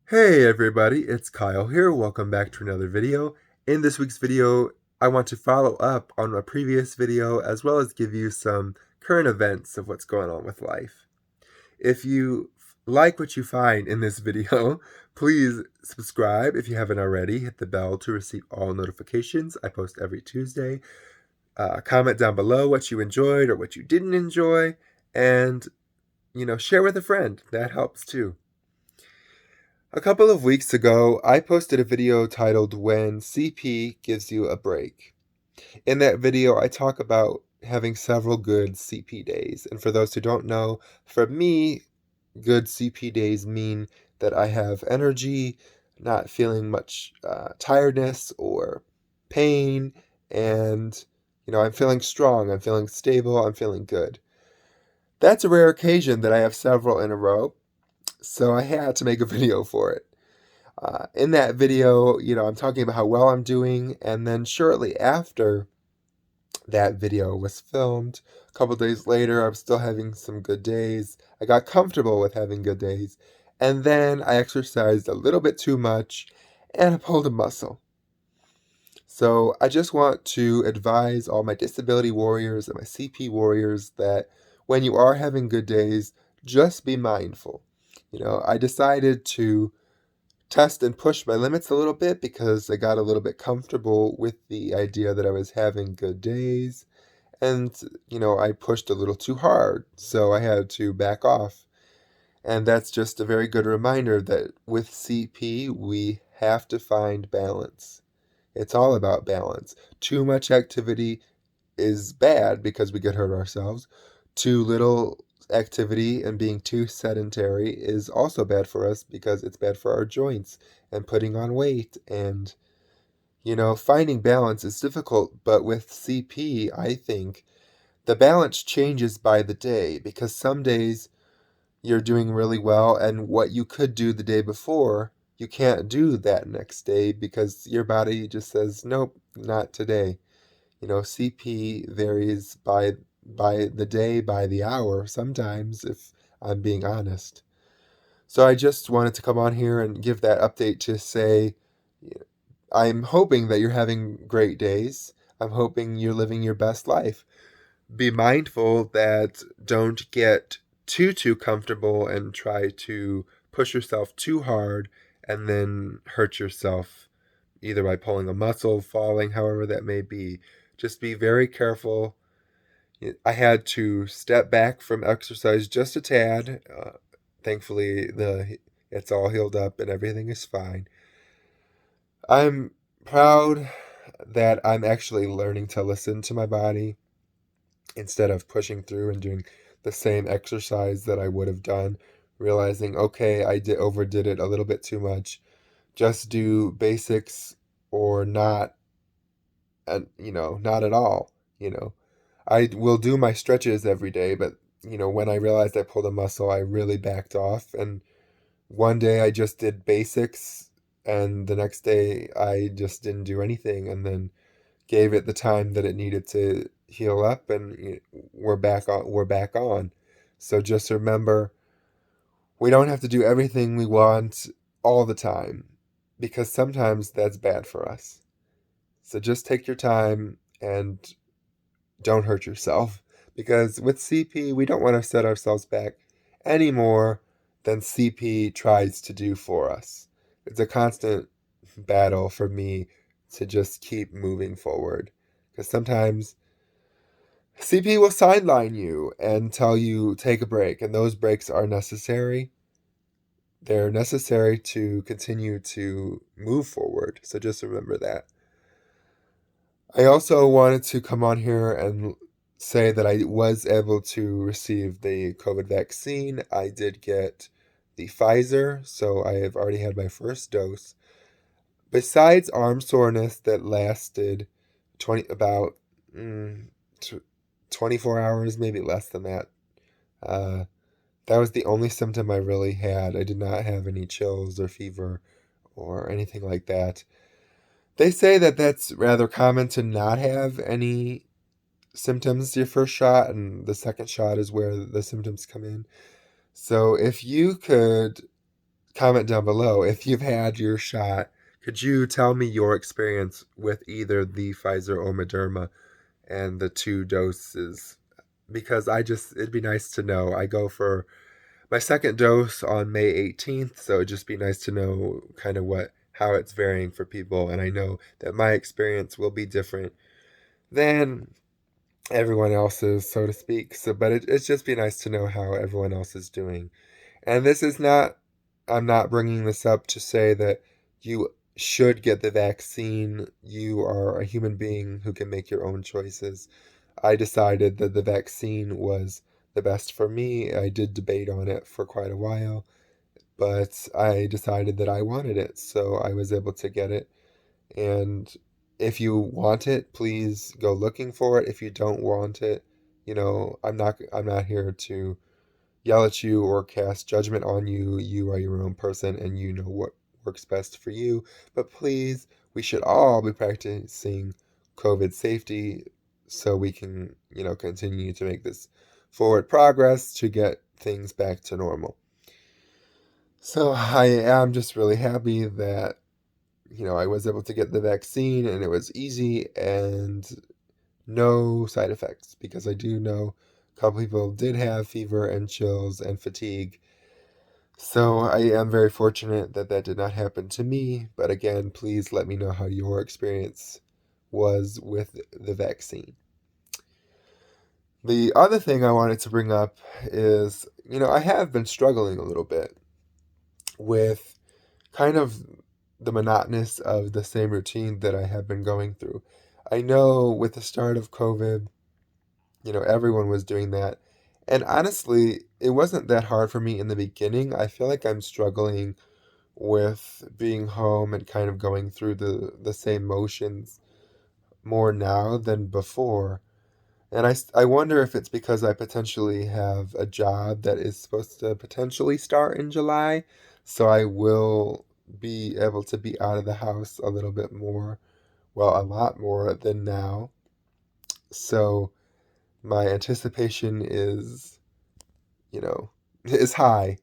Hey everybody, it's Kyle here. Welcome back to another video. In this week's video, I want to follow up on a previous video as well as give you some current events of what's going on with life. If you like what you find in this video, please subscribe if you haven't already. Hit the bell to receive all notifications. I post every Tuesday. Comment down below what you enjoyed or what you didn't enjoy, and share with a friend. That helps too. A couple of weeks ago, I posted a video titled When CP Gives You a Break. In that video, I talk about having several good CP days. And for those who don't know, for me, good CP days mean that I have energy, not feeling much tiredness or pain, and I'm feeling strong, I'm feeling stable, I'm feeling good. That's a rare occasion that I have several in a row, so I had to make a video for it. In that video, I'm talking about how well I'm doing, and then shortly after that video was filmed, a couple days later, I'm still having some good days. I got comfortable with having good days, and then I exercised a little bit too much, and I pulled a muscle. So I just want to advise all my disability warriors and my CP warriors that when you are having good days, just be mindful. I decided to test and push my limits a little bit because I got a little bit comfortable with the idea that I was having good days. And, I pushed a little too hard, so I had to back off. And that's just a very good reminder that with CP, we have to find balance. It's all about balance. Too much activity is bad because we get hurt ourselves. Too little activity and being too sedentary is also bad for us because it's bad for our joints and putting on weight. And, finding balance is difficult, but with CP, I think the balance changes by the day because some days you're doing really well, and what you could do the day before, you can't do that next day because your body just says, nope, not today. CP varies by the day, by the hour, sometimes, if I'm being honest. So I just wanted to come on here and give that update to say I'm hoping that you're having great days. I'm hoping you're living your best life. Be mindful that don't get too comfortable and try to push yourself too hard and then hurt yourself either by pulling a muscle, falling, however that may be. Just be very careful. I had to step back from exercise just a tad. Thankfully, it's all healed up and everything is fine. I'm proud that I'm actually learning to listen to my body instead of pushing through and doing the same exercise that I would have done, realizing, okay, overdid it a little bit too much. Just do basics or not, and not at all. You know, I will do my stretches every day, but when I realized I pulled a muscle, I really backed off. And one day I just did basics, and the next day I just didn't do anything, and then gave it the time that it needed to heal up, and we're back on. We're back on. So just remember, we don't have to do everything we want all the time, because sometimes that's bad for us. So just take your time and don't hurt yourself, because with CP, we don't want to set ourselves back any more than CP tries to do for us. It's a constant battle for me to just keep moving forward, because sometimes CP will sideline you and tell you take a break, and those breaks are necessary. They're necessary to continue to move forward. So just remember that. I also wanted to come on here and say that I was able to receive the COVID vaccine. I did get the Pfizer, so I have already had my first dose. Besides arm soreness that lasted 20 about mm, 24 hours, maybe less than that. Uh, that was the only symptom I really had. I did not have any chills or fever or anything like that. They say that that's rather common to not have any symptoms your first shot, and the second shot is where the symptoms come in. So if you could comment down below if you've had your shot. Could you tell me your experience with either the Pfizer or Moderna and the 2 doses? Because it'd be nice to know. I go for my second dose on May 18th, so it'd just be nice to know kind of how it's varying for people. And I know that my experience will be different than everyone else's, so to speak. But it's just be nice to know how everyone else is doing. And I'm not bringing this up to say that you should get the vaccine. You are a human being who can make your own choices. I decided that the vaccine was the best for me. I did debate on it for quite a while, but I decided that I wanted it, so I was able to get it. And if you want it, please go looking for it. If you don't want it, I'm not here to yell at you or cast judgment on you. You are your own person and you know what works best for you. But please, we should all be practicing COVID safety so we can, continue to make this forward progress to get things back to normal. So I am just really happy that, I was able to get the vaccine and it was easy and no side effects, because I do know a couple people did have fever and chills and fatigue. So I am very fortunate that that did not happen to me. But again, please let me know how your experience was with the vaccine. The other thing I wanted to bring up is, I have been struggling a little bit with kind of the monotonous of the same routine that I have been going through. I know with the start of COVID, everyone was doing that. And honestly, it wasn't that hard for me in the beginning. I feel like I'm struggling with being home and kind of going through the same motions more now than before. And I wonder if it's because I potentially have a job that is supposed to potentially start in July. So I will be able to be out of the house a little bit more, well, a lot more than now. So my anticipation you know, is high.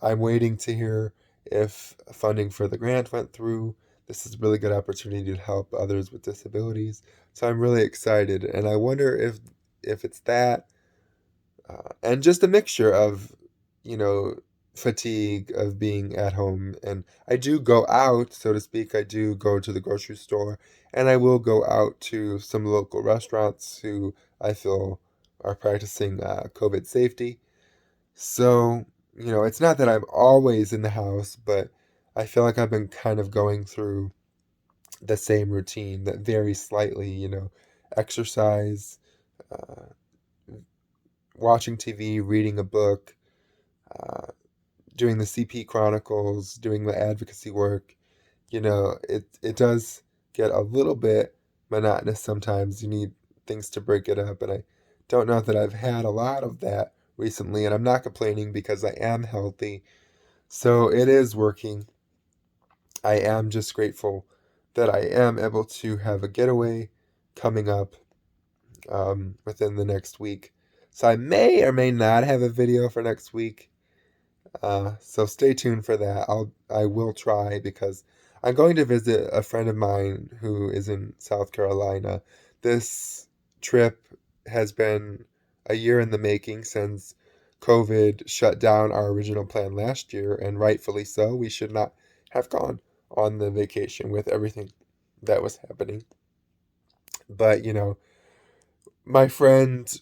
I'm waiting to hear if funding for the grant went through. This is a really good opportunity to help others with disabilities. So I'm really excited, and I wonder if it's that, and just a mixture of, you know, fatigue of being at home. And I do go out, so to speak. I do go to the grocery store, and I will go out to some local restaurants who I feel are practicing COVID safety. So, it's not that I'm always in the house, but I feel like I've been kind of going through the same routine that varies slightly, exercise, uh, watching TV, reading a book, uh, doing the CP Chronicles, doing the advocacy work. It does get a little bit monotonous sometimes. You need things to break it up, and I don't know that I've had a lot of that recently, and I'm not complaining because I am healthy. So it is working. I am just grateful that I am able to have a getaway coming up within the next week. So I may or may not have a video for next week. So stay tuned for that. I will try, because I'm going to visit a friend of mine who is in South Carolina. This trip has been a year in the making since COVID shut down our original plan last year, and rightfully so. We should not have gone on the vacation with everything that was happening. But, my friend,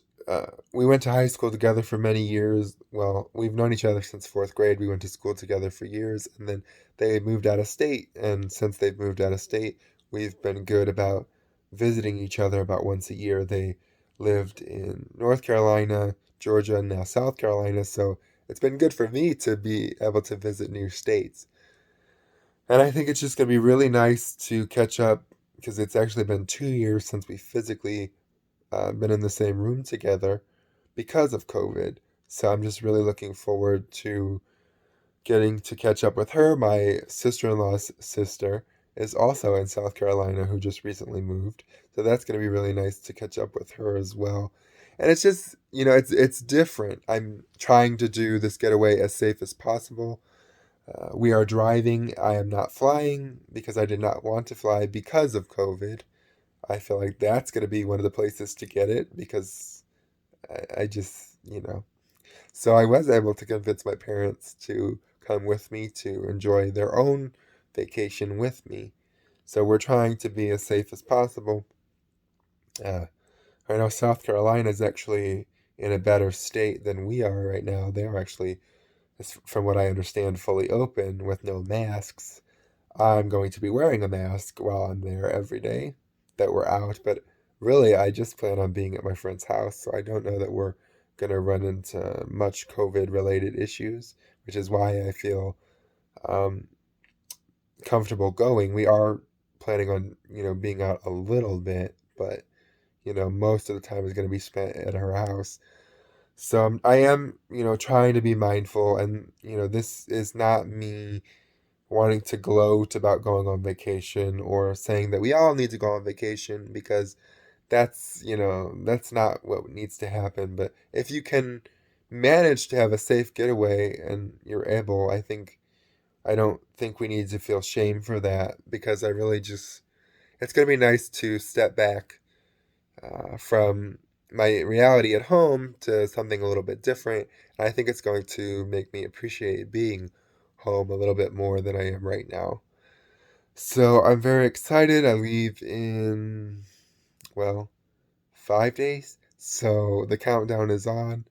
we went to high school together for many years. Well, we've known each other since fourth grade. We went to school together for years, and then they moved out of state. And since they've moved out of state, we've been good about visiting each other about once a year. They lived in North Carolina, Georgia, and now South Carolina. So it's been good for me to be able to visit new states. And I think it's just going to be really nice to catch up, because it's actually been 2 years since we physically been in the same room together because of COVID. So I'm just really looking forward to getting to catch up with her. My sister in law's sister is also in South Carolina, who just recently moved. So that's going to be really nice to catch up with her as well. And it's just, it's different. I'm trying to do this getaway as safe as possible. We are driving. I am not flying because I did not want to fly because of COVID. I feel like that's going to be one of the places to get it because I just, So I was able to convince my parents to come with me to enjoy their own vacation with me. So we're trying to be as safe as possible. Uh, I know South Carolina is actually in a better state than we are right now. They are actually, from what I understand, fully open with no masks. I'm going to be wearing a mask while I'm there every day that we're out, but really, I just plan on being at my friend's house, so I don't know that we're going to run into much COVID related issues, which is why I feel um, comfortable going. We are planning on, being out a little bit, but, most of the time is going to be spent at her house. So I am, trying to be mindful, and, this is not me wanting to gloat about going on vacation or saying that we all need to go on vacation because that's not what needs to happen. But if you can manage to have a safe getaway and you're able, I don't think we need to feel shame for that because I really just, it's going to be nice to step back from my reality at home to something a little bit different. And I think it's going to make me appreciate being home a little bit more than I am right now. So I'm very excited. I leave in, well, 5 days. So the countdown is on.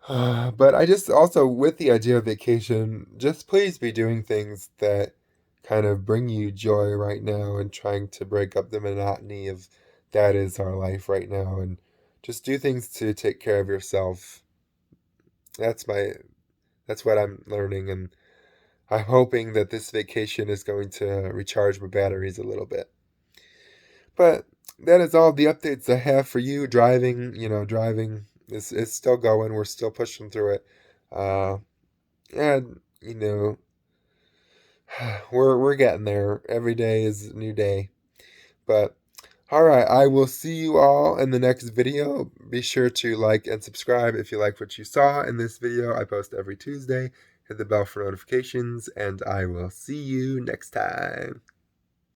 But I just also, with the idea of vacation, just please be doing things that kind of bring you joy right now and trying to break up the monotony of that is our life right now and just do things to take care of yourself. That's my, that's what I'm learning, and I'm hoping that this vacation is going to recharge my batteries a little bit. But that is all the updates I have for you. Driving is still going. We're still pushing through it. Uh, and we're getting there. Every day is a new day. But all right, I will see you all in the next video. Be sure to like and subscribe if you like what you saw in this video. I post every Tuesday. Hit the bell for notifications, and I will see you next time.